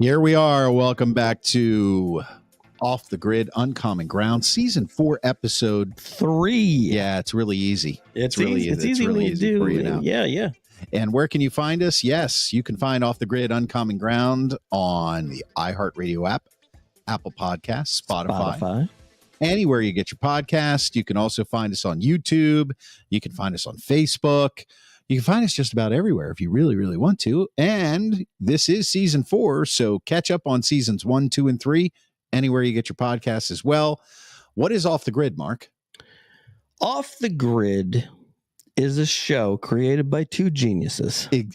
Here we are. Welcome back to Off the Grid, Uncommon Ground, Season 4, Episode 3. Yeah, it's really easy. It's really easy for you now. Yeah. And where can you find us? Yes, you can find Off the Grid, Uncommon Ground on the iHeartRadio app, Apple Podcasts, Spotify. Anywhere you get your podcast. You can also find us on YouTube. You can find us on Facebook. You can find us just about everywhere if you really, really want to. And this is Season 4, so catch up on Seasons 1, 2, and 3, anywhere you get your podcasts as well. What is Off the Grid, Mark? Off the Grid is a show created by two geniuses. It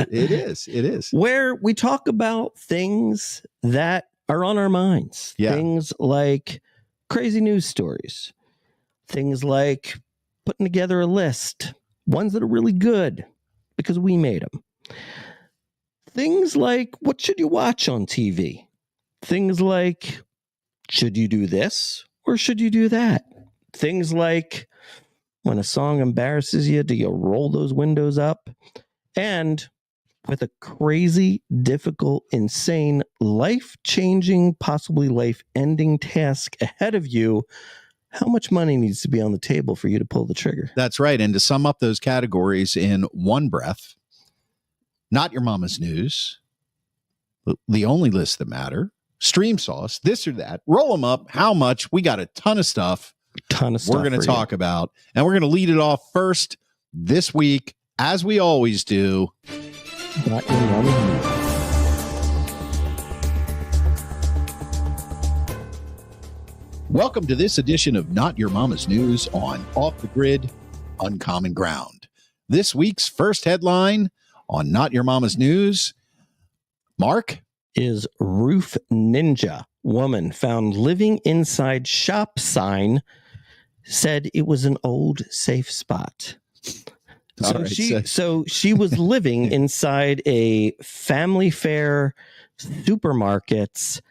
is. Where we talk about things that are on our minds. Yeah. Things like crazy news stories. Things like putting together a list. Ones that are really good because we made them. Things like, what should you watch on TV? Things like, should you do this or should you do that? Things like, when a song embarrasses you, do you roll those windows up? And with a crazy, difficult, insane, life-changing, possibly life-ending task ahead of you, how much money needs to be on the table for you to pull the trigger? That's right. And to sum up those categories in one breath, Not Your Mama's News, The Only List That Matter, Stream Sauce, this or that, roll them up, how much, we got a ton of stuff. We're going to talk about, and we're going to lead it off first this week, as we always do. Not Your Mama's News. Welcome to this edition of Not Your Mama's News on Off the Grid, Uncommon Ground. This week's first headline on Not Your Mama's News, Mark, is Roof Ninja. Woman found living inside shop sign, said it was an old safe spot. So she was living inside a Family Fare supermarket's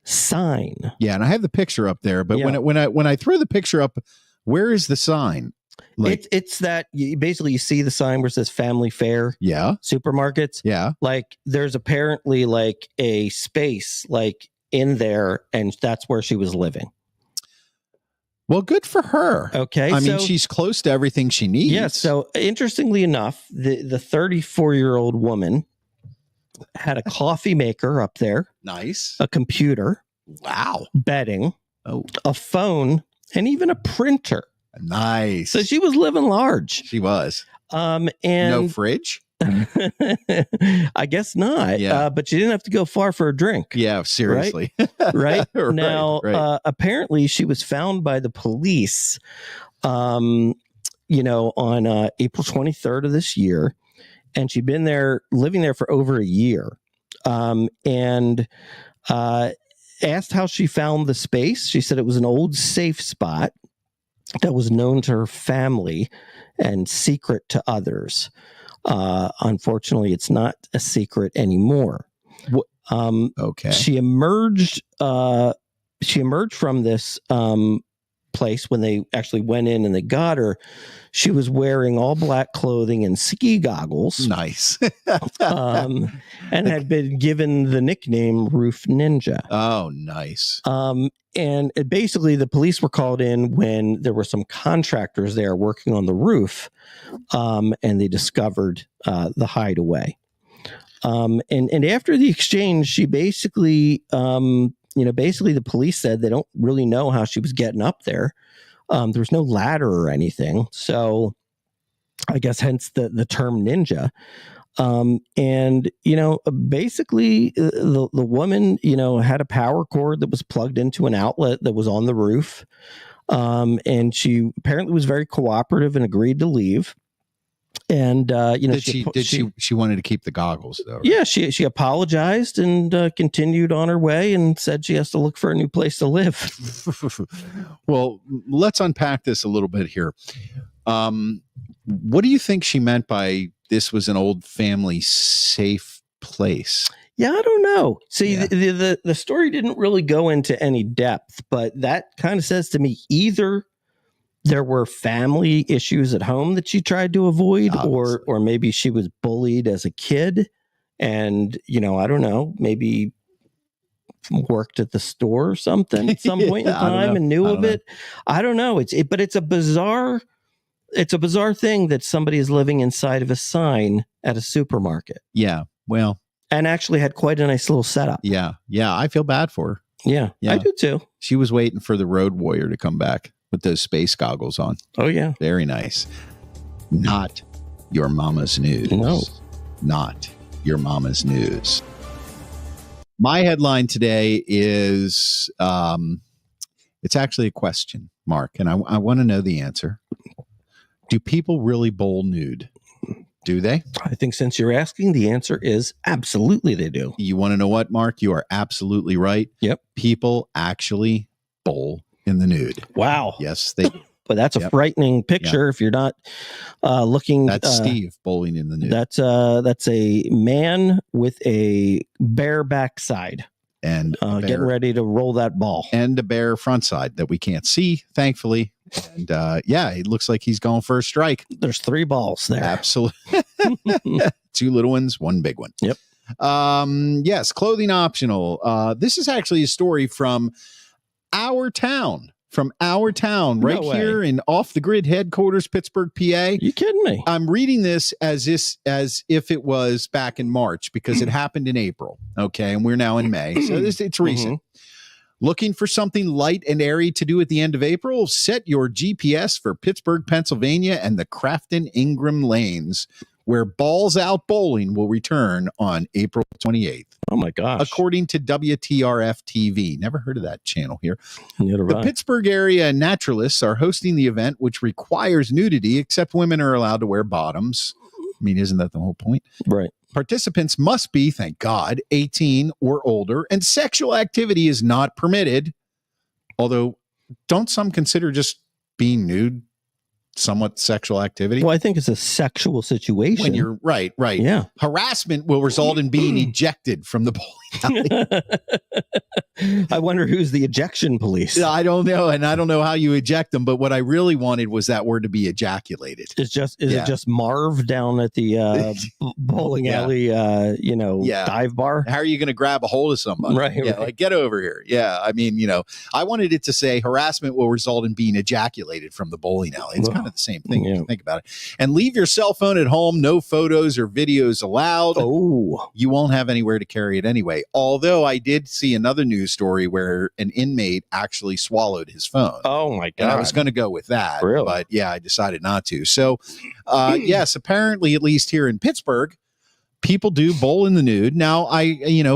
sign. Yeah, and I have the picture up there, but when I threw the picture up, where is the sign? Like, it's that you see the sign where it says Family Fare. Yeah. Supermarkets. Yeah. Like there's apparently like a space like in there, and that's where she was living. Well, good for her. Okay. I mean, she's close to everything she needs. Yeah. So interestingly enough, the 34-year-old woman had a coffee maker up there. Nice. A computer. Wow. Bedding. Oh. A phone. And even a printer. Nice. So she was living large. She was. And no fridge? I guess not. Yeah. But she didn't have to go far for a drink. Yeah, seriously. Right? Now, right. Apparently she was found by the police, on April 23rd of this year. And she'd been living there for over a year. And asked how she found the space. She said it was an old safe spot that was known to her family and secret to others. Unfortunately, it's not a secret anymore. Okay. She emerged from this place when they actually went in and they got her. She was wearing all black clothing and ski goggles. Nice. And had been given the nickname Roof Ninja. Oh, nice. And basically the police were called in when there were some contractors there working on the roof, and they discovered the hideaway. And after the exchange, she basically the police said they don't really know how she was getting up there. There was no ladder or anything. So I guess hence the term ninja. And basically the woman, had a power cord that was plugged into an outlet that was on the roof. And she apparently was very cooperative and agreed to leave. And she wanted to keep the goggles though, right? Yeah, she apologized and continued on her way and said she has to look for a new place to live. Well, let's unpack this a little bit here. What do you think she meant by this was an old family safe place? Yeah, I don't know. See, the story didn't really go into any depth, but that kind of says to me either there were family issues at home that she tried to avoid, or maybe she was bullied as a kid and, I don't know, maybe worked at the store or something at some point in time and knew of it. I don't know. But it's a bizarre thing that somebody is living inside of a sign at a supermarket. Yeah. Well, and actually had quite a nice little setup. Yeah. I feel bad for her. Yeah. I do too. She was waiting for the road warrior to come back with those space goggles on. Oh, yeah. Very nice. Not your mama's news. No. Not your mama's news. My headline today is, it's actually a question, Mark, and I want to know the answer. Do people really bowl nude? Do they? I think since you're asking, the answer is absolutely they do. You want to know what, Mark? You are absolutely right. Yep. People actually bowl in the nude. Wow. Yes, they do. But that's a frightening picture if you're not looking. That's Steve bowling in the nude. That's a man with a bare backside. And getting ready to roll that ball. And a bare front side that we can't see, thankfully. And it looks like he's going for a strike. There's 3 balls there. Absolutely. 2 little ones, 1 big one. Yep. Yes, clothing optional. This is actually a story from our town. Right here in Off the Grid headquarters, Pittsburgh, PA. You kidding me? I'm reading this as if it was back in March because it happened in April. Okay, and we're now in May, so it's recent. Looking for something light and airy to do at the end of April? Set your GPS for Pittsburgh, Pennsylvania, and the Crafton Ingram Lanes, where Balls Out Bowling will return on April 28th. Oh, my gosh. According to WTRF TV. Never heard of that channel here. The Pittsburgh area naturalists are hosting the event, which requires nudity, except women are allowed to wear bottoms. I mean, isn't that the whole point? Right. Participants must be, thank God, 18 or older, and sexual activity is not permitted. Although, don't some consider just being nude somewhat sexual activity? Well, I think it's a sexual situation. When you're right. Yeah. Harassment will result in being ejected from the bowling alley. I wonder who's the ejection police. I don't know, and I don't know how you eject them. But what I really wanted was that word to be ejaculated. Is it just Marv down at the bowling alley? Dive bar. How are you going to grab a hold of somebody? Right. Like get over here. Yeah, I mean, I wanted it to say harassment will result in being ejaculated from the bowling alley. It's kind of the same thing. If you think about it. And leave your cell phone at home. No photos or videos allowed. Oh, you won't have anywhere to carry it anyway. Although I did see another news story where an inmate actually swallowed his phone. Oh my God. And I was going to go with that, really? But I decided not to. So, yes, apparently, at least here in Pittsburgh, people do bowl in the nude. Now,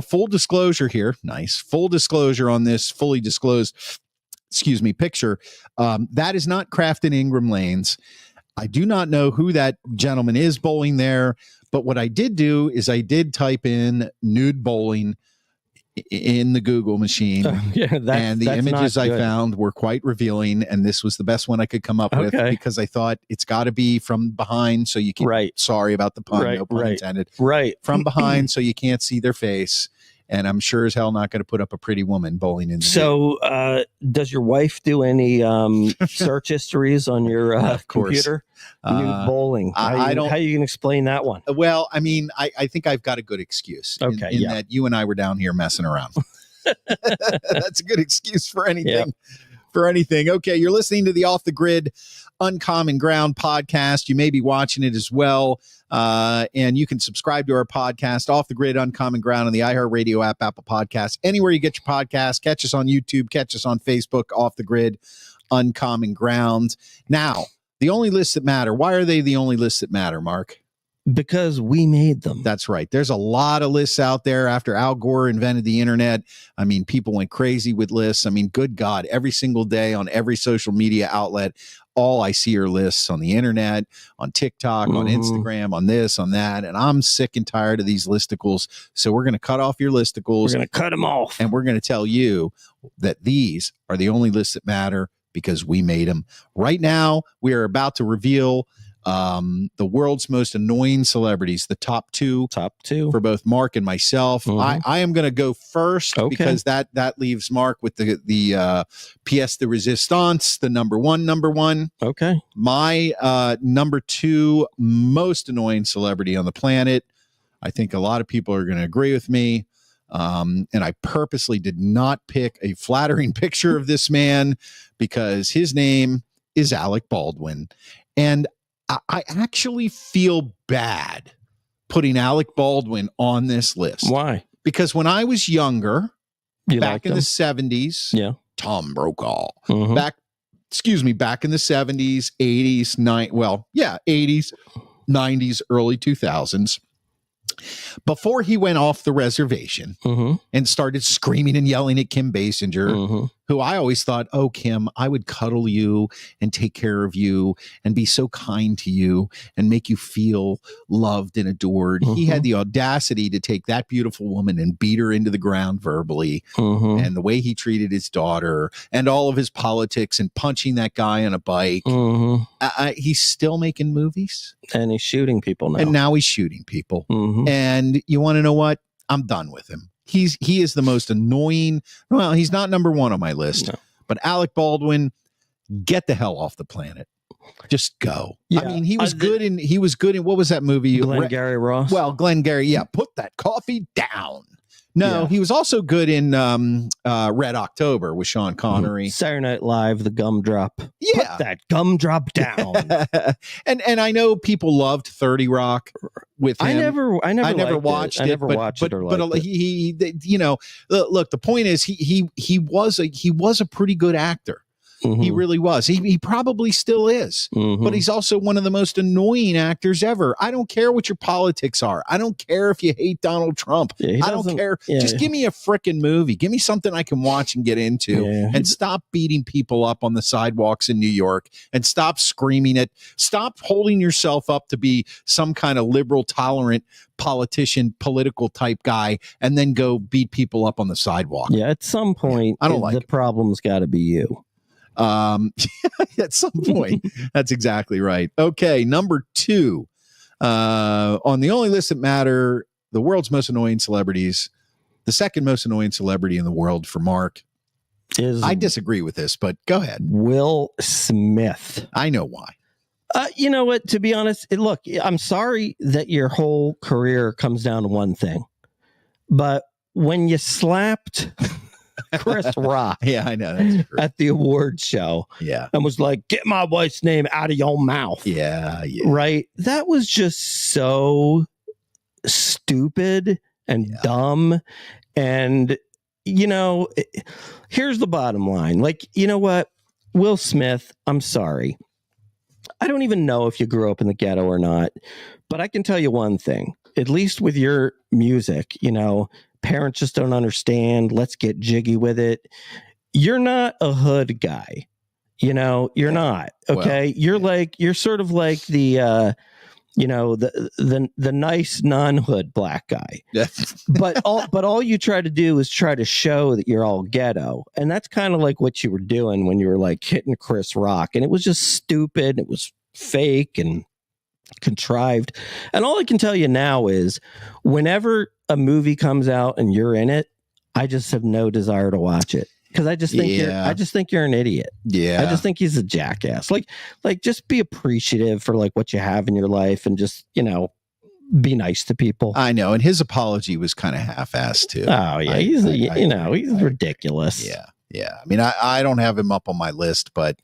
full disclosure here. Nice. Full disclosure on this fully disclosed, picture. That is not Crafton Ingram Lanes. I do not know who that gentleman is bowling there. But what I did do is I did type in nude bowling in the Google machine. And the images I found were quite revealing. And this was the best one I could come up with because I thought it's got to be from behind. So you can, sorry about the pun, no pun intended. Right. From behind so you can't see their face. And I'm sure as hell not going to put up a pretty woman bowling in the So does your wife do any search histories on your computer? Nude bowling. How you can explain that one? Well, I mean, I think I've got a good excuse. Okay, in that you and I were down here messing around. That's a good excuse for anything. Yep. For anything. Okay, you're listening to the Off the Grid Uncommon Ground podcast. You may be watching it as well. And you can subscribe to our podcast, Off the Grid Uncommon Ground, on the iHeartRadio app, Apple Podcasts, anywhere you get your podcasts. Catch us on YouTube, catch us on Facebook, Off the Grid Uncommon Ground. Now, the only lists that matter. Why are they the only lists that matter, Mark? Because we made them. That's right. There's a lot of lists out there after Al Gore invented the internet. I mean, people went crazy with lists. I mean, good God, every single day on every social media outlet, all I see are lists on the internet, on TikTok, on Instagram, on this, on that. And I'm sick and tired of these listicles. So we're going to cut off your listicles. We're going to cut them off. And we're going to tell you that these are the only lists that matter because we made them. Right now, we are about to reveal the world's most annoying celebrities, the top two for both Mark and myself. I am going to go first because that leaves Mark with the pièce de résistance, the number one. Okay. My number two most annoying celebrity on the planet. I think a lot of people are going to agree with me. And I purposely did not pick a flattering picture of this man because his name is Alec Baldwin. And I actually feel bad putting Alec Baldwin on this list. Why? Because when I was younger, back in the 70s, Tom Brokaw, back in the 70s, 80s, 80s, 90s, early 2000s, before he went off the reservation and started screaming and yelling at Kim Basinger, who I always thought, oh, Kim, I would cuddle you and take care of you and be so kind to you and make you feel loved and adored. He had the audacity to take that beautiful woman and beat her into the ground verbally. And the way he treated his daughter and all of his politics and punching that guy on a bike. He's still making movies. And he's shooting people now. And now he's shooting people. And you want to know what? I'm done with him. He is the most annoying. Well, he's not number one on my list, but Alec Baldwin, get the hell off the planet. Just go. Yeah. I mean, he was good in what was that movie? Glengarry Ross. Well, Glengarry, put that coffee down. No, he was also good in Red October with Sean Connery. Saturday Night Live, the gumdrop. Yeah. Put that gumdrop down. and I know people loved 30 Rock with him. I never watched it. I never watched it or liked it. He look, the point is he was a pretty good actor. He really was. He probably still is, but he's also one of the most annoying actors ever. I don't care what your politics are. I don't care if you hate Donald Trump. I don't care. Just give me a frickin' movie. Give me something I can watch and get into and stop beating people up on the sidewalks in New York and stop screaming it. Stop holding yourself up to be some kind of liberal, tolerant politician, political type guy, and then go beat people up on the sidewalk. Yeah, at some point, I don't like the problem's got to be you. At some point. That's exactly right. Okay, number two on the only list that matter, the world's most annoying celebrities. The second most annoying celebrity in the world for Mark is, I disagree with this, but go ahead. Will Smith. I know why. You know what? To be honest, look, I'm sorry that your whole career comes down to one thing, but when you slapped Chris Rock, I know that's true, at the awards show, and was like, "Get my wife's name out of your mouth." Right. That was just so stupid and dumb. And here's the bottom line. Like, you know what, Will Smith, I'm sorry. I don't even know if you grew up in the ghetto or not, but I can tell you one thing. At least with your music, parents just don't understand. Let's get jiggy with it. You're not a hood guy. You're not. Okay. Well, you're sort of like the nice non-hood black guy. but all you try to do is try to show that you're all ghetto. And that's kind of like what you were doing when you were like hitting Chris Rock. And it was just stupid. It was fake and contrived. And all I can tell you now is whenever a movie comes out and you're in it, I just have no desire to watch it because I just think you're an idiot. I just think he's a jackass. Like just be appreciative for like what you have in your life and just be nice to people. I know, and his apology was kind of half-assed too. Oh yeah, he's ridiculous. Yeah. I mean, I don't have him up on my list, but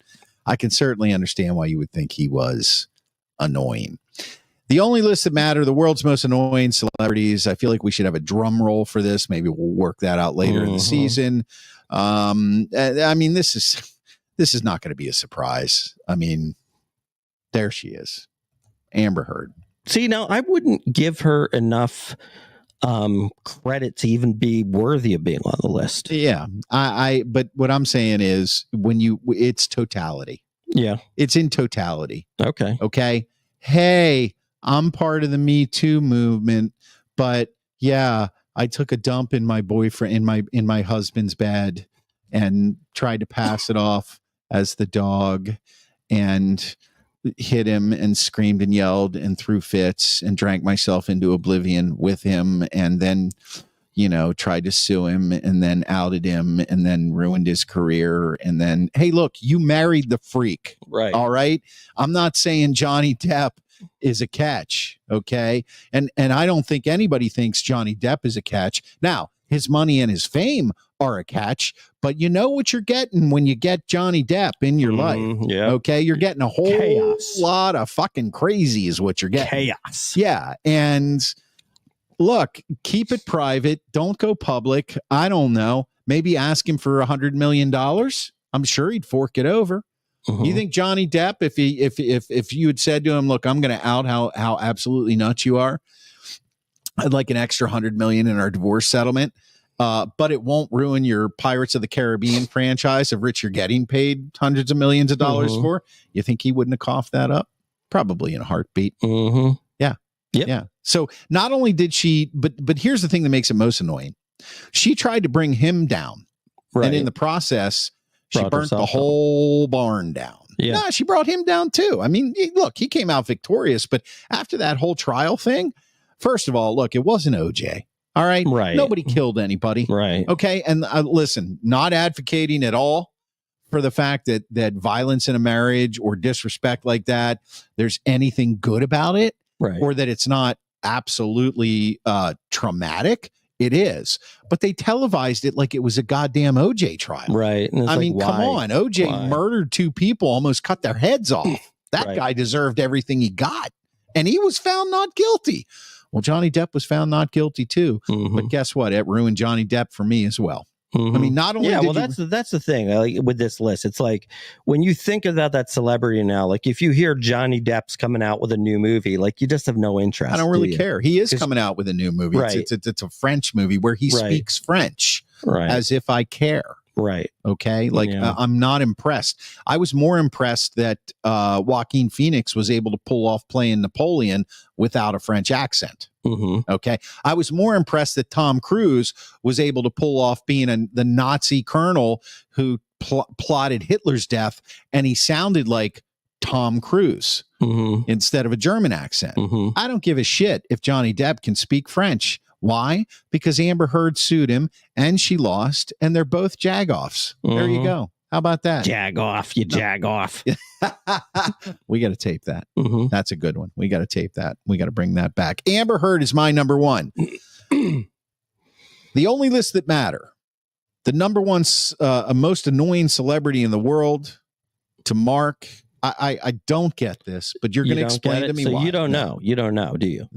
I can certainly understand why you would think he was annoying. The only list that matter, the world's most annoying celebrities. I feel like we should have a drum roll for this. Maybe we'll work that out later in the season. I mean, this is not going to be a surprise. I mean, there she is, Amber Heard. See, now I wouldn't give her enough credit to even be worthy of being on the list. Yeah, but what I'm saying is it's totality. Yeah. It's in totality. Okay. Okay. Hey, I'm part of the Me Too movement, but yeah, I took a dump in my boyfriend, in my husband's bed, and tried to pass it off as the dog, and hit him and screamed and yelled and threw fits and drank myself into oblivion with him, and then tried to sue him, and then outed him, and then ruined his career. And then, hey, look, you married the freak. Right. All right. I'm not saying Johnny Depp is a catch. Okay. And I don't think anybody thinks Johnny Depp is a catch. Now, his money and his fame are a catch, but you know what you're getting when you get Johnny Depp in your life. Yeah. Okay. You're getting a whole chaos. Lot of fucking crazy is what you're getting. Chaos. Yeah. And look, keep it private. Don't go public. I don't know. Maybe ask him for $100 million. I'm sure he'd fork it over. Mm-hmm. You think Johnny Depp, if you had said to him, look, I'm going to out how absolutely nuts you are, I'd like an extra $100 million in our divorce settlement, but it won't ruin your Pirates of the Caribbean franchise, of which you're getting paid hundreds of millions of dollars for? You think he wouldn't have coughed that up? Probably in a heartbeat. Mm-hmm. Yeah. Yep. Yeah. So not only did she, but here's the thing that makes it most annoying. She tried to bring him down. Right. And in the process, she burnt the whole barn down. Yeah. Nah, she brought him down too. I mean, look, he came out victorious, but after that whole trial thing, first of all, look, it wasn't OJ. All right. Right. Nobody killed anybody. Right. Okay. And listen, not advocating at all for the fact that violence in a marriage or disrespect like that, there's anything good about it. Right. Or that it's not absolutely traumatic. It is, but they televised it like it was a goddamn OJ trial. Right. I mean, come on. OJ murdered 2 people, almost cut their heads off. That guy deserved everything he got, and he was found not guilty. Well, Johnny Depp was found not guilty too, but guess what? It ruined Johnny Depp for me as well. I mean, not only that's the thing, like, with this list. It's like when you think about that celebrity now, like if you hear Johnny Depp's coming out with a new movie, like you just have no interest. I don't really care. He is coming out with a new movie. Right. It's a French movie where he speaks French, as if I care. Right. Okay. Like I'm not impressed. I was more impressed that Joaquin Phoenix was able to pull off playing Napoleon without a French accent. Okay. I was more impressed that Tom Cruise was able to pull off being the Nazi colonel who plotted Hitler's death, and he sounded like Tom Cruise instead of a German accent. I don't give a shit if Johnny Depp can speak French. Why? Because Amber Heard sued him and she lost, and they're both jagoffs. There you go. How about that? Jagoff, you jagoff. We got to tape that. That's a good one. We got to tape that. We got to bring that back. Amber Heard is my number one. The only list that matter. The number one most annoying celebrity in the world to Mark. I don't get this, but you're going to explain to me why. You don't know. You don't know, do you?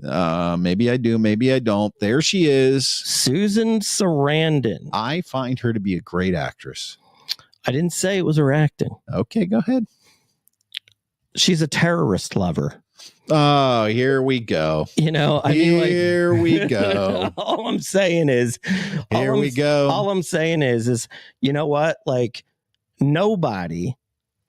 Maybe I do. Maybe I don't. There she is. Susan Sarandon. I find her to be a great actress. I didn't say it was her acting. Okay, go ahead. She's a terrorist lover. Oh, here we go. Here we go. All I'm saying is, all I'm saying is, you know what? Like, nobody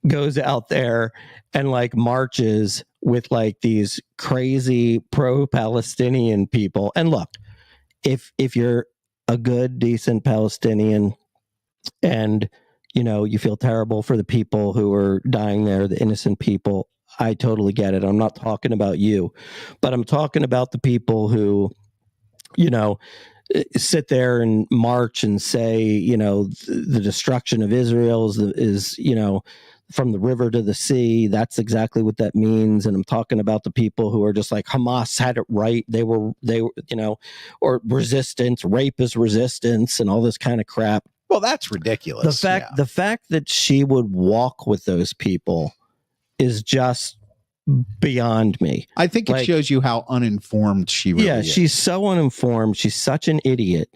goes out there and like marches with like these crazy pro-Palestinian people. And look, if you're a good, decent Palestinian and you feel terrible for the people who are dying there, the innocent people, I totally get it. I'm not talking about you, but I'm talking about the people who, sit there and march and say, the destruction of Israel is from the river to the sea. That's exactly what that means. And I'm talking about the people who are just like, Hamas had it right. They were, or resistance, rape is resistance, and all this kind of crap. Well, that's ridiculous. The fact that she would walk with those people is just beyond me. I think it shows you how uninformed she really is. Yeah, she's so uninformed. She's such an idiot.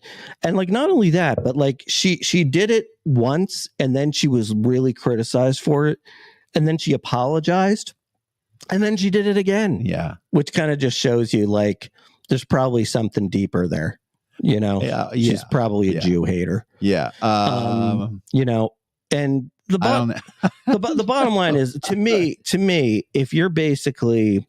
And like, not only that, but like she did it once and then she was really criticized for it. And then she apologized. And then she did it again. Yeah. Which kind of just shows you like there's probably something deeper there. She's probably a Jew hater. Yeah. And the bottom line is, to me, if you're basically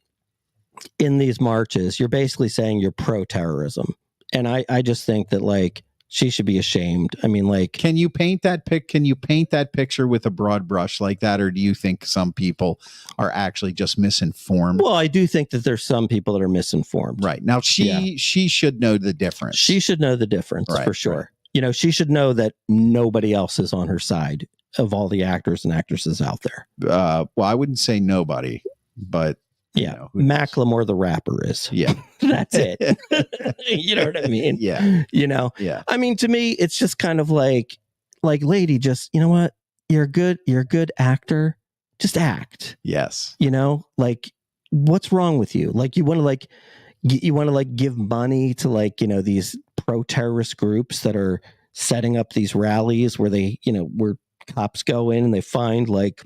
in these marches, you're basically saying you're pro-terrorism. And I just think that, like, she should be ashamed. I mean, like, can you paint that picture with a broad brush like that, or do you think some people are actually just misinformed? Well, I do think that there's some people that are misinformed. Right. Now, she should know the difference. She should know the difference, for sure. Right. You know, she should know that nobody else is on her side of all the actors and actresses out there. Well, I wouldn't say nobody, but yeah, Macklemore the rapper is. Yeah, that's it. You know what I mean? Yeah. You know. Yeah. I mean, to me, it's just kind of like, lady, just, you know what? You're a good actor. Just act. Yes. You know, like, what's wrong with you? Like, you want to give money to, like, you know, these pro-terrorist groups that are setting up these rallies where they, you know, where cops go in and they find, like,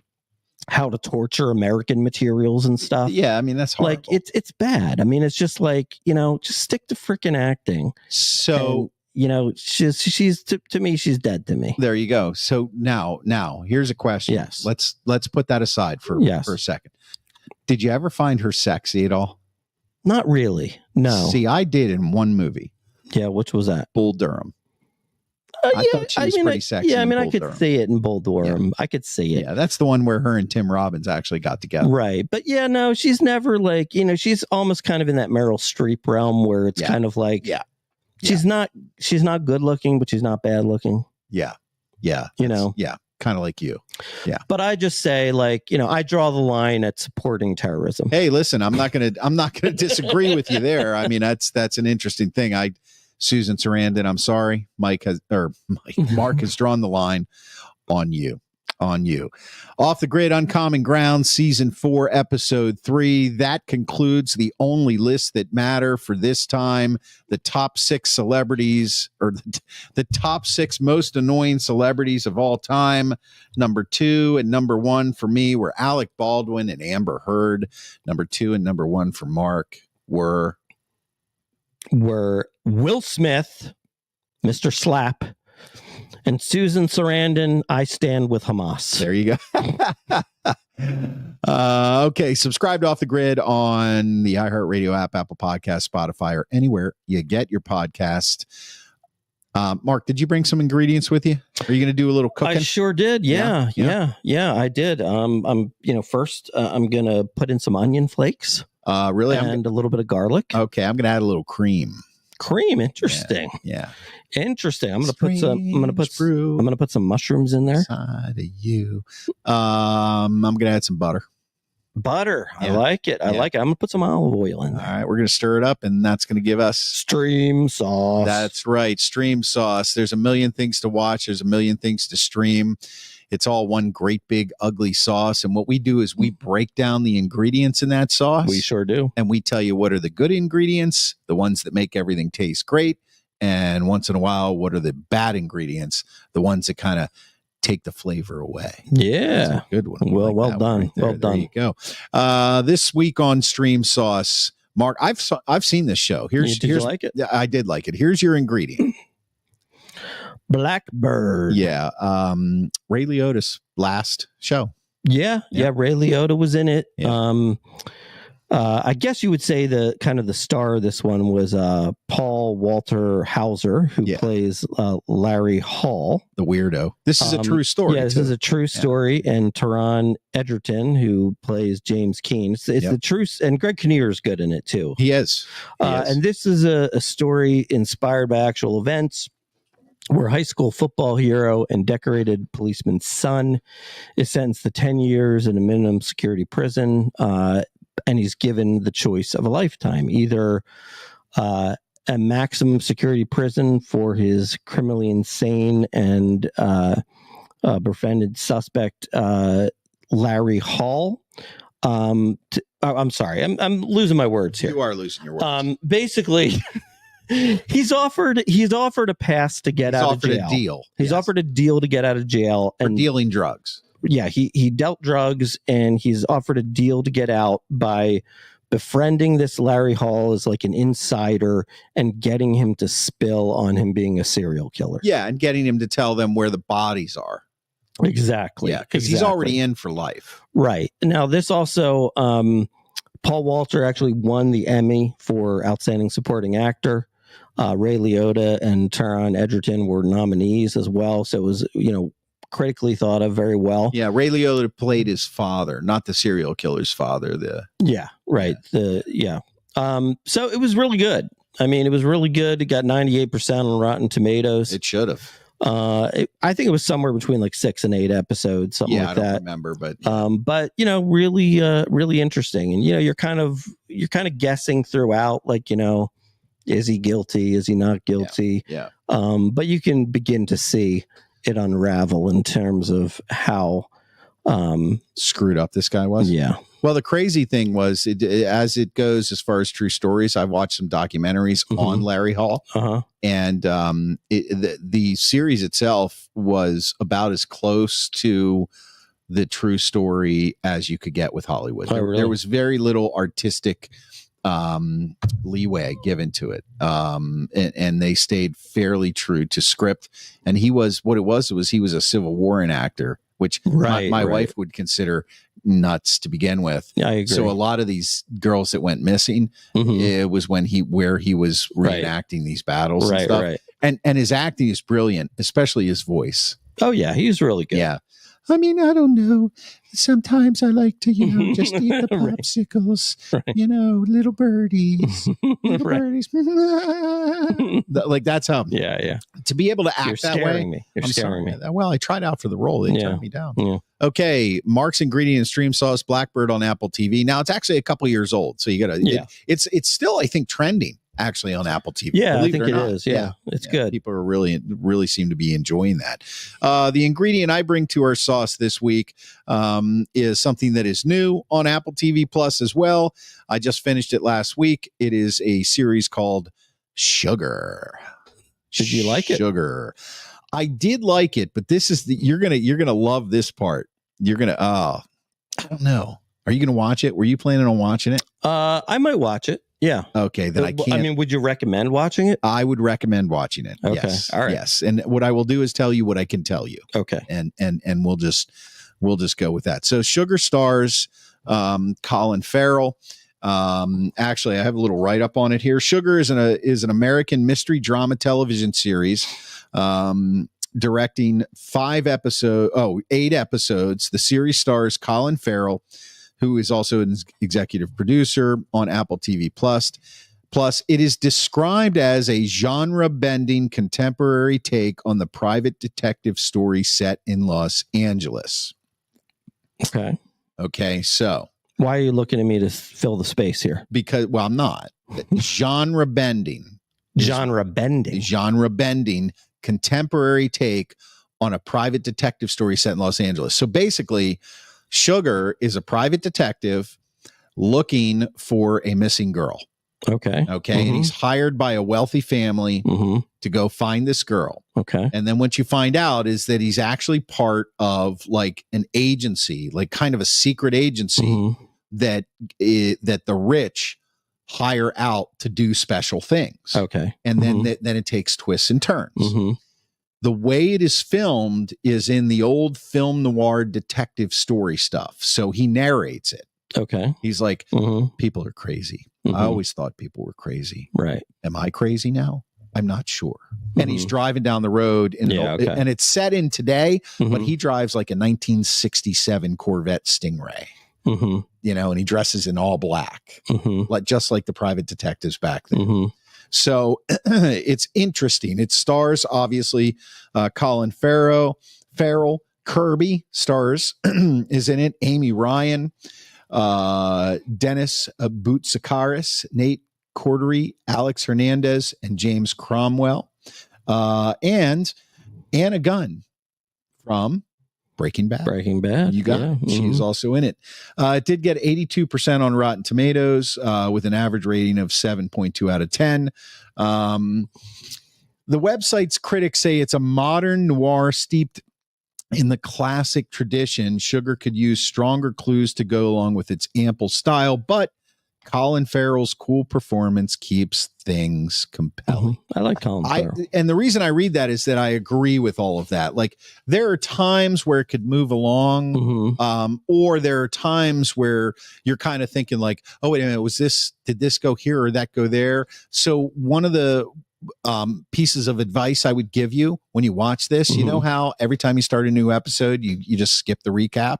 how to torture American materials and stuff. Yeah, I mean, that's horrible. Like, it's bad. I mean, it's just like, you know, just stick to freaking acting. So, and, you know, she's to me, she's dead to me. There you go. So now here's a question. Yes. Let's put that aside for a second. Did you ever find her sexy at all? Not really. No. See, I did in one movie. Yeah, which was that? Bull Durham. I thought she was pretty sexy. Yeah, I mean, I could see it in Bull Durham. Yeah. I could see it. Yeah, that's the one where her and Tim Robbins actually got together. Right. But yeah, no, she's never, like, you know, she's almost kind of in that Meryl Streep realm where it's kind of like, she's not good looking, but she's not bad looking. Yeah. Yeah. You know? Yeah. Kind of like you. Yeah. But I just say, like, you know, I draw the line at supporting terrorism. Hey, listen, I'm not gonna disagree with you there. I mean, that's an interesting thing. Susan Sarandon, I'm sorry. Mark has drawn the line on you. Off the Grid, Uncommon Ground, Season 4, Episode 3. That concludes the only list that matter for this time. The top 6 celebrities, or the top 6 most annoying celebrities of all time. Number 2 and number 1 for me were Alec Baldwin and Amber Heard. Number 2 and number 1 for Mark were Will Smith, Mr. Slap, and Susan Sarandon. I stand with Hamas. There you go. Okay, subscribe to Off the Grid on the iHeartRadio app, Apple Podcasts, Spotify, or anywhere you get your podcast. Mark, did you bring some ingredients with you? Are you going to do a little cooking? I sure did. Yeah, I did. First I'm going to put in some onion flakes. Really? And a little bit of garlic. Okay, I'm going to add a little cream. Interesting. Yeah. Interesting. I'm going to put some mushrooms in there. Side of you. I'm going to add some butter. Yeah. I like it. I'm going to put some olive oil in there. All right, we're going to stir it up, and that's going to give us stream sauce. That's right, stream sauce. There's a million things to watch. There's a million things to stream. It's all one great big ugly sauce. And what we do is we break down the ingredients in that sauce. We sure do. And we tell you what are the good ingredients, the ones that make everything taste great. And once in a while, what are the bad ingredients, the ones that kind of take the flavor away. Yeah. Good one. Well done. Right well done. There you go. This week on Stream Sauce, Mark, I've seen this show. Did you like it? Yeah, I did like it. Here's your ingredient. Blackbird. Yeah. Ray Liotta's last show. Yeah. Ray Liotta was in it. Yeah. I guess you would say the star of this one was Paul Walter Hauser, who plays Larry Hall, the weirdo. This is a true story. Yeah, this is a true story. And Taron Egerton, who plays James Keene. It's the truth. And Greg Kinnear is good in it too. He is. And this is a story inspired by actual events, where high school football hero and decorated policeman's son is sentenced to 10 years in a minimum security prison. And he's given the choice of a lifetime, either a maximum security prison for his criminally insane and befriended suspect, Larry Hall. I'm sorry, I'm losing my words here. You are losing your words. Basically, he's offered a pass to get out of jail. A deal. He's offered a deal to get out of jail for dealing drugs. Yeah, he dealt drugs, and he's offered a deal to get out by befriending this Larry Hall as like an insider and getting him to spill on him being a serial killer. Yeah, and getting him to tell them where the bodies are. Exactly. Yeah, because he's already in for life. Right. Now, this also, Paul Walter actually won the Emmy for Outstanding Supporting Actor. Ray Liotta and Taron Egerton were nominees as well. So it was, critically thought of very well. Yeah, Ray Liotta played his father, not the serial killer's father. Yeah, right. So it was really good. I mean, it was really good. It got 98% on Rotten Tomatoes. It should have. I think it was somewhere between like 6 and 8 episodes, something like that. I don't remember, but really, really interesting. And you're kind of guessing throughout, like, is he guilty? Is he not guilty? Yeah. But you can begin to see it unravel in terms of how screwed up this guy was. Yeah. Well, the crazy thing was, as it goes as far as true stories, I've watched some documentaries on Larry Hall, and the series itself was about as close to the true story as you could get with Hollywood. There was very little artistic leeway given to it, and they stayed fairly true to script. And he was a Civil War enactor, which my wife would consider nuts to begin with. I agree. So a lot of these girls that went missing, it was where he was reenacting these battles and stuff. And his acting is brilliant, especially his voice. Oh yeah, he's really good. Yeah. I mean, I don't know. Sometimes I like to, just eat the popsicles, little birdies, birdies. Like that's how. Yeah. To be able to act that way. You're scaring me. Well, I tried out for the role. They turned me down. Yeah. Okay. Mark's Ingredient Stream Sauce, Blackbird on Apple TV. Now it's actually a couple years old. So you got to, it's still, I think, trending actually on Apple TV. Yeah, I think it is. Yeah, it's good. People are really seem to be enjoying that. The ingredient I bring to our sauce this week is something that is new on Apple TV Plus as well. I just finished it last week. It is a series called Sugar. Did you like it? Sugar. I did like it, but this is you're gonna love this part. You're gonna I don't know. Are you gonna watch it? Were you planning on watching it? I might watch it. Yeah. Okay, then I can't. I mean, would you recommend watching it? I would recommend watching it. Okay. Yes. All right. Yes. And what I will do is tell you what I can tell you. Okay. And we'll just go with that. So Sugar stars Colin Farrell. Actually, I have a little write up on it here. Sugar is an American mystery drama television series. Directing 8 episodes. The series stars Colin Farrell, who is also an executive producer on Apple TV Plus. Plus, it is described as a genre-bending contemporary take on the private detective story set in Los Angeles. Okay, so. Why are you looking at me to fill the space here? Because, well, I'm not. Genre-bending. Genre-bending, contemporary take on a private detective story set in Los Angeles. So basically, Sugar is a private detective looking for a missing girl. Okay. And he's hired by a wealthy family to go find this girl. Okay. And then what you find out is that he's actually part of like an agency, like kind of a secret agency that the rich hire out to do special things. Okay. And then it takes twists and turns. The way it is filmed is in the old film noir detective story stuff. So he narrates it. Okay. He's like, people are crazy. I always thought people were crazy. Right. Am I crazy now? I'm not sure. And he's driving down the road and it's set in today, but he drives like a 1967 Corvette Stingray. And he dresses in all black, just like the private detectives back then. So it's interesting. It stars, obviously, Colin Farrell. Kirby stars, is in it. Amy Ryan, Dennis Boutsikaris, Nate Cordery, Alex Hernandez, and James Cromwell. And Anna Gunn from Breaking Bad. You got it. She's also in it. It did get 82% on Rotten Tomatoes with an average rating of 7.2 out of 10. The website's critics say it's a modern noir steeped in the classic tradition. Sugar could use stronger clues to go along with its ample style, but Colin Farrell's cool performance keeps things compelling. I like Colin Farrell. And the reason I read that is that I agree with all of that. Like, there are times where it could move along, or there are times where you're kind of thinking like, oh, wait a minute, did this go here or that go there? So one of the pieces of advice I would give you when you watch this, you know how every time you start a new episode, you just skip the recap?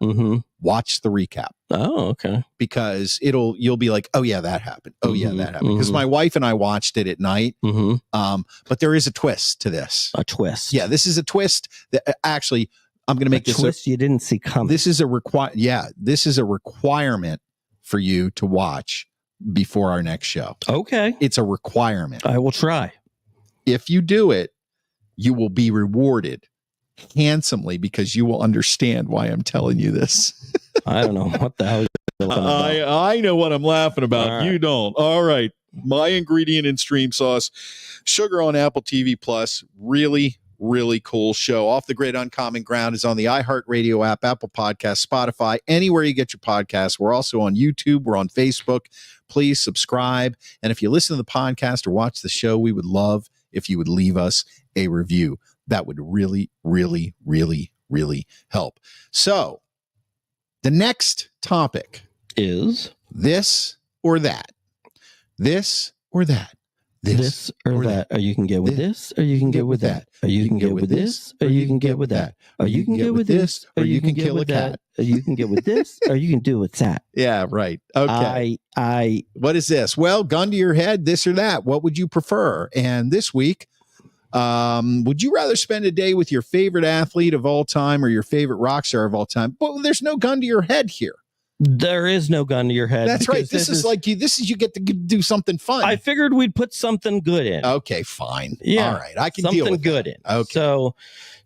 Watch the recap. Oh, okay. Because you'll be like, oh yeah, that happened. Oh yeah, that happened. Because my wife and I watched it at night. But there is a twist to this. A twist. Yeah, this is a twist that actually I'm going to make this twist you didn't see coming. This is this is a requirement for you to watch before our next show. Okay. It's a requirement. I will try. If you do it, you will be rewarded handsomely because you will understand why I'm telling you this. I don't know what the hell you're laughing about. I know what I'm laughing about. All right. You don't. All right. My ingredient in Stream Sauce, sugar on Apple TV Plus. Really, really cool show. Off the Grid Uncommon Ground is on the iHeartRadio app, Apple Podcasts, Spotify, anywhere you get your podcasts. We're also on YouTube. We're on Facebook. Please subscribe. And if you listen to the podcast or watch the show, we would love if you would leave us a review. That would really, really, really, really help. So the next topic is this or that. This or that. This or that. Or you can get with this, or you can get with that. Or you can get with this, or you can get with that. Or you can get with this, or you can get with that. Or you can get with this, or you can do with that. Yeah, right. Okay. What is this? Well, gun to your head, this or that. What would you prefer? And this week, would you rather spend a day with your favorite athlete of all time or your favorite rock star of all time? Well, there's no gun to your head here. There is no gun to your head. That's right. This is like you get to do something fun. I figured we'd put something good in. Okay, fine. Yeah. All right. I can something deal with good that. in. Okay.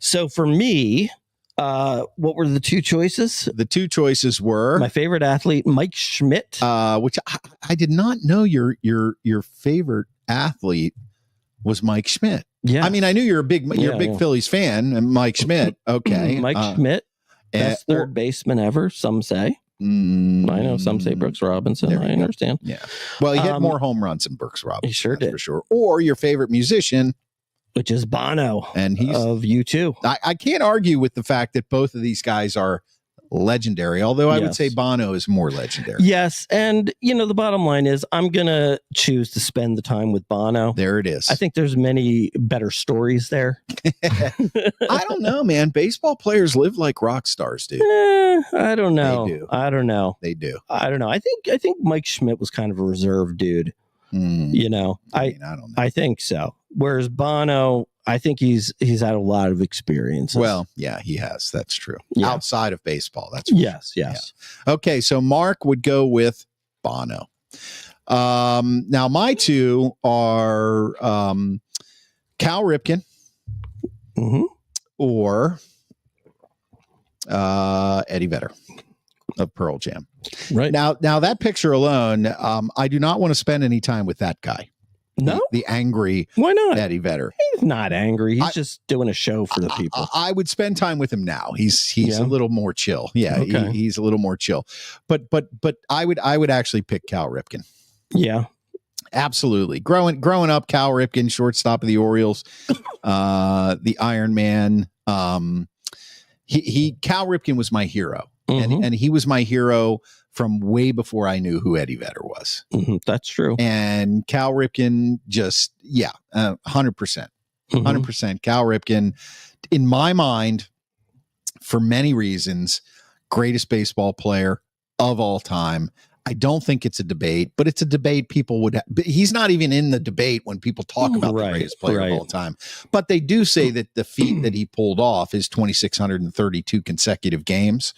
So for me, what were the two choices? The two choices were my favorite athlete, Mike Schmidt. Which I did not know your favorite athlete was Mike Schmidt. Yeah. I mean, I knew you're a big Phillies fan, and Mike Schmidt. Okay. Mike Schmidt, best third baseman ever, some say. I know some say Brooks Robinson. I understand. Yeah. Well, he hit more home runs than Brooks Robinson. He sure did. For sure. Or your favorite musician, which is Bono. And he's of U2. I can't argue with the fact that both of these guys are legendary, although I would say Bono is more legendary. Yes. And, the bottom line is I'm going to choose to spend the time with Bono. There it is. I think there's many better stories there. I don't know, man. Baseball players live like rock stars, dude. I don't know. They do. I don't know. They do. I don't know. I think Mike Schmidt was kind of a reserved dude. I don't know. I think so. Whereas Bono, I think he's had a lot of experiences. Well, yeah, he has. That's true. Yeah. Outside of baseball, that's yes. Yeah. Okay, so Mark would go with Bono. Now my two are Cal Ripken or Eddie Vedder of Pearl Jam. Right. Now that picture alone, I do not want to spend any time with that guy. No, the angry. Why not? Eddie Vedder. He's not angry. He's just doing a show for the people. I would spend time with him now. He's a little more chill. Yeah, okay. He's a little more chill. But I would actually pick Cal Ripken. Yeah, absolutely. Growing up, Cal Ripken, shortstop of the Orioles, the Iron Man. Cal Ripken was my hero, and he was my hero from way before I knew who Eddie Vedder was. That's true. And Cal Ripken 100%. 100%. Cal Ripken, in my mind, for many reasons, greatest baseball player of all time. I don't think it's a debate, but it's a debate people would he's not even in the debate when people talk about the greatest player of all time. But they do say that the feat that he pulled off is 2,632 consecutive games.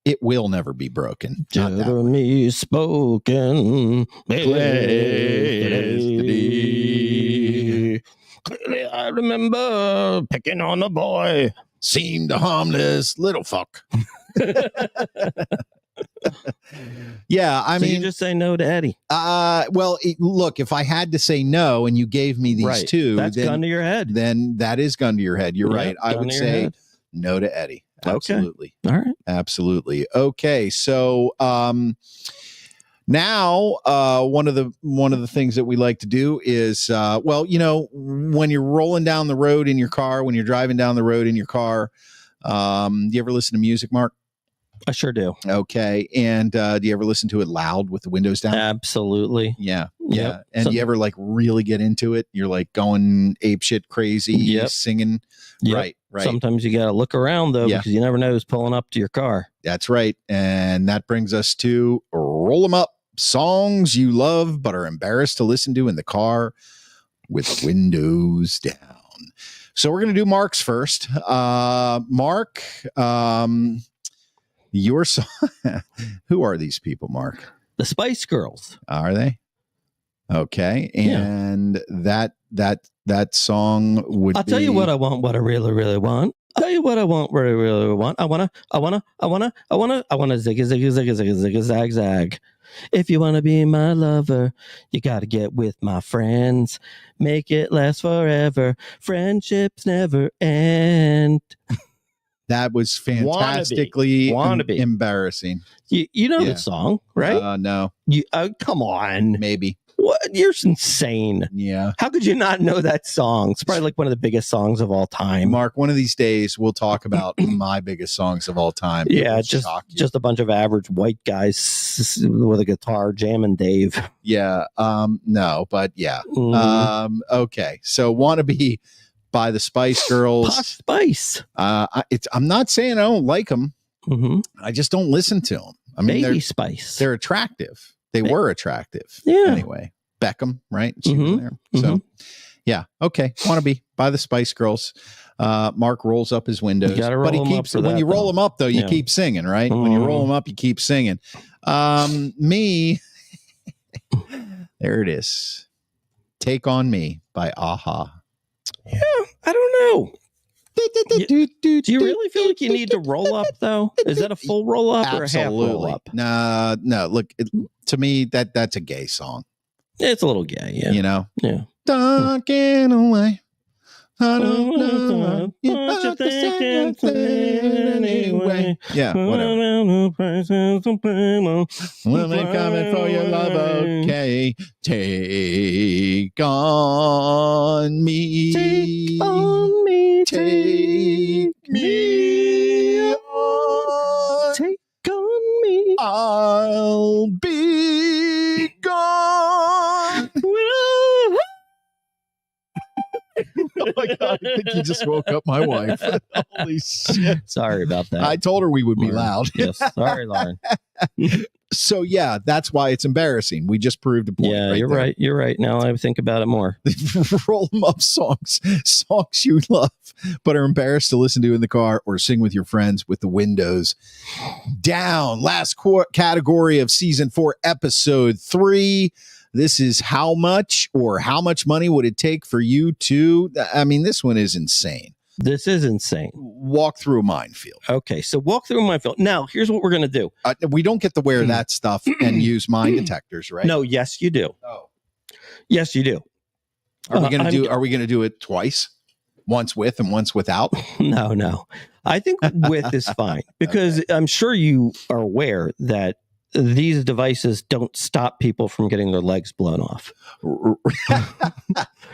It will never be broken. Jeremy spoken. Clearly, I remember picking on a boy. Seemed a harmless little fuck. Yeah, I mean, you just say no to Eddie. Well, look, if I had to say no, and you gave me these two, that's gun to your head. Then that is gun to your head. You're right. I would say no to Eddie. Absolutely. Okay. All right. Absolutely. Okay. So, Now, one of the things that we like to do is, when you're rolling down the road in your car, when you're driving down the road in your car, do you ever listen to music, Mark? I sure do. Okay. And do you ever listen to it loud with the windows down? Absolutely. Yeah. Yeah. And do you ever like really get into it? You're like going apeshit crazy, singing. Yep. Right. Sometimes you got to look around though, because you never know who's pulling up to your car. That's right. And that brings us to Roll 'em Up. Songs you love but are embarrassed to listen to in the car with windows down. So we're going to do Mark's first. Mark, your song. Who are these people, Mark? The Spice Girls. Are they? Okay. And that song would I'll tell you what I want, what I really, really want. I'll tell you what I want, what I really, really want. I wanna ziggy, ziggy, ziggy, ziggy, ziggy, zag, zag. If you want to be my lover, you got to get with my friends. Make it last forever. Friendships never end. That was fantastically embarrassing. You know the song, right? No. Come on. Maybe. What? You're insane. Yeah. How could you not know that song? It's probably like one of the biggest songs of all time. Mark, one of these days we'll talk about my biggest songs of all time. Yeah, just a bunch of average white guys with a guitar jamming Dave. Yeah. No, but yeah. Okay. So Wannabe by the Spice Girls. Posh Spice. I'm not saying I don't like them. Mm-hmm. I just don't listen to them. I mean, Baby Spice. They're attractive. They were attractive. Yeah. Anyway, Beckham, right? She was there. So, yeah. Okay. Wannabe by the Spice Girls. Mark rolls up his windows, but he keeps when you roll them up though, you keep singing, right? When you roll them up, you keep singing. Me, there it is. Take on Me by Aha. Yeah, I don't know. Do you really feel like you need to roll up though? Is that a full roll up or a half roll up? No. Look, to me that's a gay song. It's a little gay, yeah. You know? Yeah. Talking away. I don't know. What you thinking anyway? Yeah, whatever. Women coming for your love, okay. Take on me. Take on me. Take me on. Take on me. I'll be gone. Oh my God, I think you just woke up my wife. Holy shit. Sorry about that. I told her we would be loud. Yes. Sorry, Lauren. So, yeah, that's why it's embarrassing. We just proved a point. Yeah, you're right. You're right. Now I think about it more. Roll them up songs you love, but are embarrassed to listen to in the car or sing with your friends with the windows down. Last category of season 4, episode 3. This is how much money would it take for you to, I mean, this one is insane. This is insane. Walk through a minefield. Okay, so walk through a minefield. Now, here's what we're going to do. We don't get to wear that stuff and use mine detectors, right? No, yes, you do. Oh. Yes, you do. Are we going to do it twice? Once with and once without? No. I think with is fine because okay. I'm sure you are aware that these devices don't stop people from getting their legs blown off.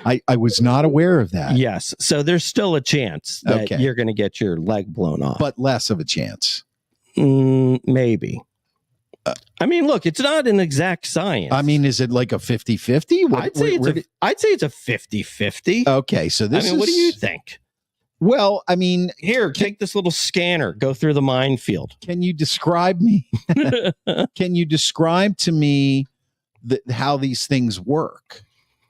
I was not aware of that. Yes. So there's still a chance that you're going to get your leg blown off. But less of a chance. Maybe. I mean, look, it's not an exact science. I mean, is it like a 50-50? I'd say it's a 50-50. Okay. So this what do you think? Well, I mean, here, take this little scanner, go through the minefield. Can you describe me? Can you describe to me how these things work?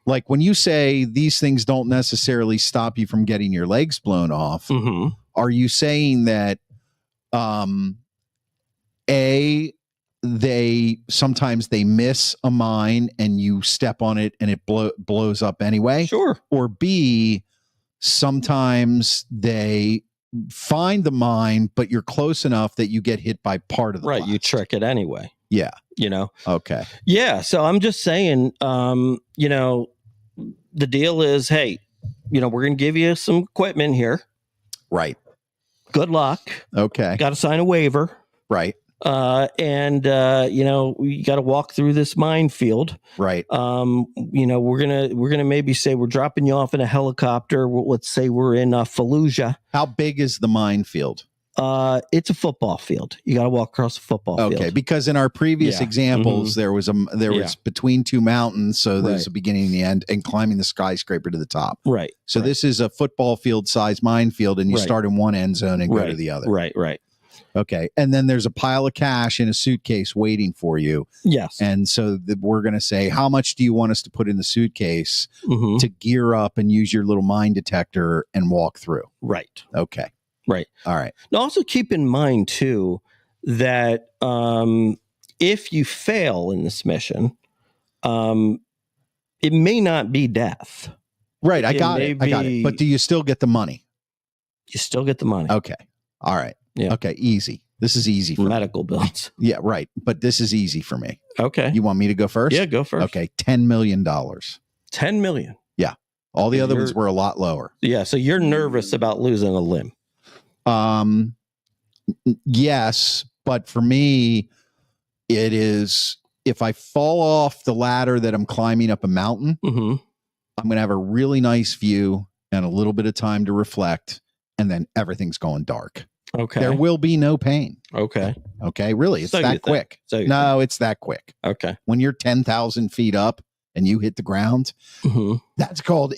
Like when you say these things don't necessarily stop you from getting your legs blown off, are you saying that they sometimes they miss a mine and you step on it and it blows up anyway? Sure. Or B, sometimes they find the mine, but you're close enough that you get hit by part of the blast. You trick it anyway. Yeah. You know? Okay. Yeah. So I'm just saying, the deal is, hey, we're going to give you some equipment here. Right. Good luck. Okay. Got to sign a waiver. Right. And we got to walk through this minefield. Right. We're gonna maybe say we're dropping you off in a helicopter. Let's say we're in Fallujah. How big is the minefield? It's a football field. You got to walk across a football field. Okay, because in our previous examples, there was between two mountains, so there's a beginning and the end, and climbing the skyscraper to the top. Right. So this is a football field size minefield, and you start in one end zone and go to the other. Right. Okay, and then there's a pile of cash in a suitcase waiting for you. Yes. And so we're going to say, how much do you want us to put in the suitcase to gear up and use your little mine detector and walk through? Right. Okay. Right. All right. Now, also keep in mind, too, that if you fail in this mission, it may not be death. Right. I got it. But do you still get the money? You still get the money. Okay. All right. Yeah. Okay. Easy. This is easy for medical bills. Yeah. Right. But this is easy for me. Okay. You want me to go first? Yeah, go first. Okay. $10 million. $10 million. Yeah. All the other ones were a lot lower. Yeah. So you're nervous about losing a limb. Yes, but for me, it is, if I fall off the ladder that I'm climbing up a mountain, I'm going to have a really nice view and a little bit of time to reflect, and then everything's going dark. Okay. There will be no pain. Okay. Okay. Really, it's that quick. No, it's that quick. Okay. When you're 10,000 feet up and you hit the ground, that's called,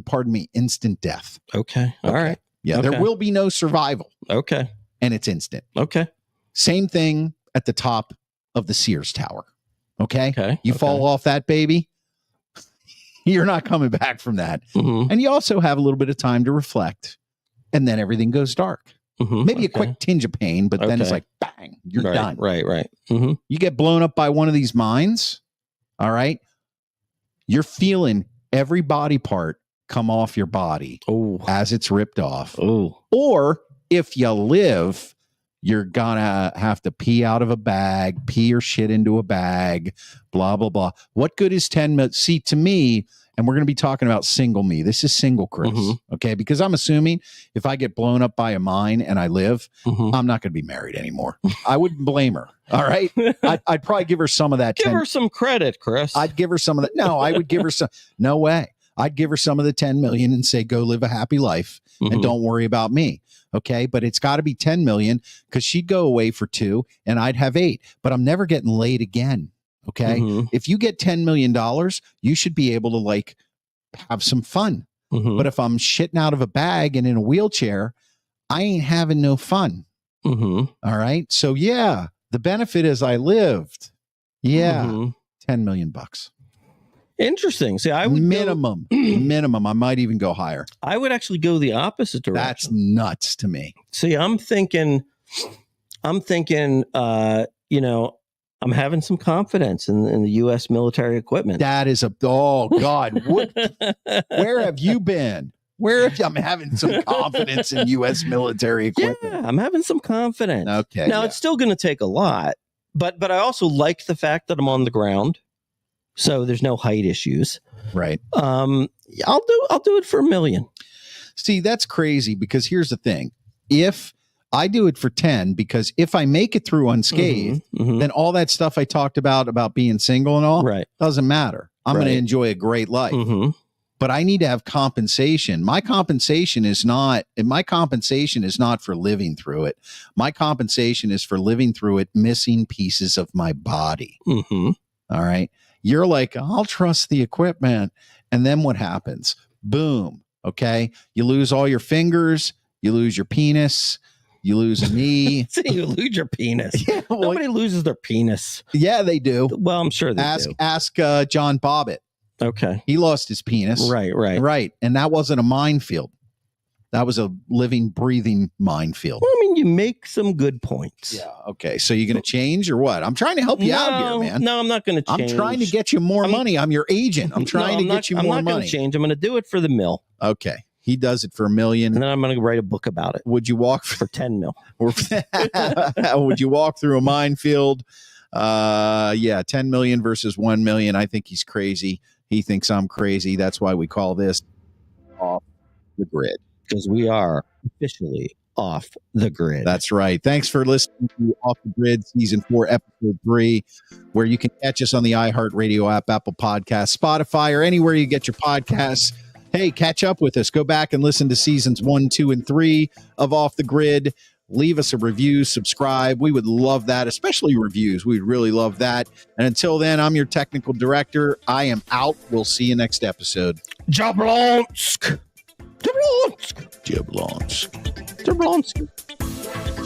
pardon me, instant death. Okay. All right. Yeah, there will be no survival. Okay. And it's instant. Okay. Same thing at the top of the Sears Tower. Okay. Okay. You fall off that baby, you're not coming back from that. And you also have a little bit of time to reflect, and then everything goes dark. Maybe a quick tinge of pain, but then it's like, bang, you're done. Right. You get blown up by one of these mines. All right. You're feeling every body part come off your body as it's ripped off. Or if you live, you're gonna have to pee out of a bag, pee your shit into a bag, blah, blah, blah. What good is 10 minutes? See, to me, and we're going to be talking about single me. This is single Chris. Okay. Because I'm assuming if I get blown up by a mine and I live, I'm not going to be married anymore. I wouldn't blame her. All right. I'd probably give her some of that. Give her some credit, Chris. I'd give her some of that. No, I would give her some. No way. I'd give her some of the 10 million and say, go live a happy life and don't worry about me. Okay. But it's got to be 10 million because she'd go away for 2 and I'd have 8, but I'm never getting laid again. Okay. If you get $10 million, you should be able to have some fun. But if I'm shitting out of a bag and in a wheelchair, I ain't having no fun. All right. So yeah, the benefit is I lived. Yeah. 10 million bucks. Interesting. See, I would minimum. I might even go higher. I would actually go the opposite direction. That's nuts to me. See, I'm thinking, I'm having some confidence in the U.S. military equipment. That is oh God, where have you been? I'm having some confidence in U.S. military equipment. Yeah, I'm having some confidence. Okay. Now it's still going to take a lot, but I also like the fact that I'm on the ground. So there's no height issues. Right. I'll do it for $1 million. See, that's crazy because here's the thing. If I do it for 10, because if I make it through unscathed, then all that stuff I talked about being single and all doesn't matter. I'm going to enjoy a great life. But I need to have compensation. My compensation is not for living through it. My compensation is for living through it, missing pieces of my body. All right. You're like, I'll trust the equipment. And then what happens? Boom. Okay. You lose all your fingers. You lose your penis. You lose a knee. So you lose your penis. Yeah, well, nobody loses their penis. Yeah, they do. Well, I'm sure they do. Ask John Bobbitt. Okay. He lost his penis. Right. And that wasn't a minefield. That was a living, breathing minefield. Well, I mean, you make some good points. Yeah. Okay. So you're going to change or what? I'm trying to help you out here, man. No, I'm not going to change. I'm trying to get you more money. I'm your agent. I'm trying to get you more money. I'm not going to change. I'm going to do it for the mill. Okay. He does it for $1 million. And then I'm going to write a book about it. Would you walk for 10 mil? Would you walk through a minefield? 10 million versus 1 million. I think he's crazy. He thinks I'm crazy. That's why we call this off the grid. Because we are officially Off the Grid. That's right. Thanks for listening to Off the Grid Season 4, Episode 3, where you can catch us on the iHeartRadio app, Apple Podcasts, Spotify, or anywhere you get your podcasts. Hey, catch up with us. Go back and listen to Seasons 1, 2, and 3 of Off the Grid. Leave us a review, subscribe. We would love that, especially reviews. We'd really love that. And until then, I'm your technical director. I am out. We'll see you next episode. Jablonsk. Jablonsk. Jablonsk.